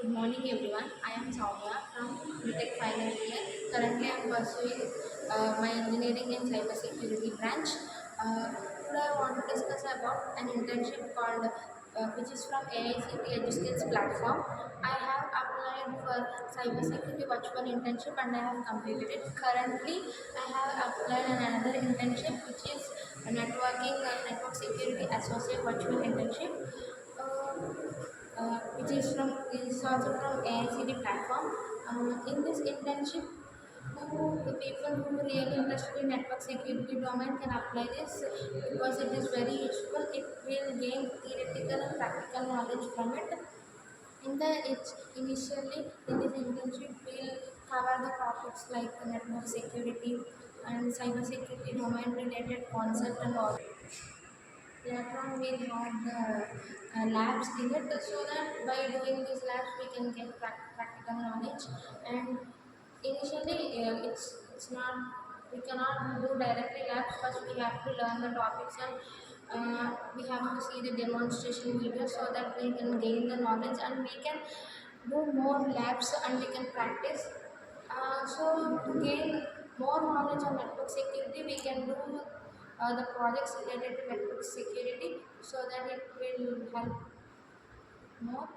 Good morning, everyone. I am Sowmya from BTech final year. Currently, I am pursuing my engineering in cybersecurity branch. Today, I want to discuss about an internship called, which is from AICT Eduskills platform. I have applied for cybersecurity virtual internship and I have completed it. Currently, I have applied another internship, which is a network security associate virtual internship. Which is also from AICD platform. In this internship, the people who are really interested in network security domain can apply this because it is very useful. It will gain theoretical and practical knowledge from it. It's initially in this internship we'll cover the topics like the network security and cyber security domain related concept and all. Later on, we'll have the labs in it so that by doing these labs, we can get practical knowledge. And initially, it's not we cannot do directly labs. First, we have to learn the topics and we have to see the demonstration video so that we can gain the knowledge and we can do more labs and we can practice. So to gain more knowledge on network security, we can do the projects related to network security so that it will help more.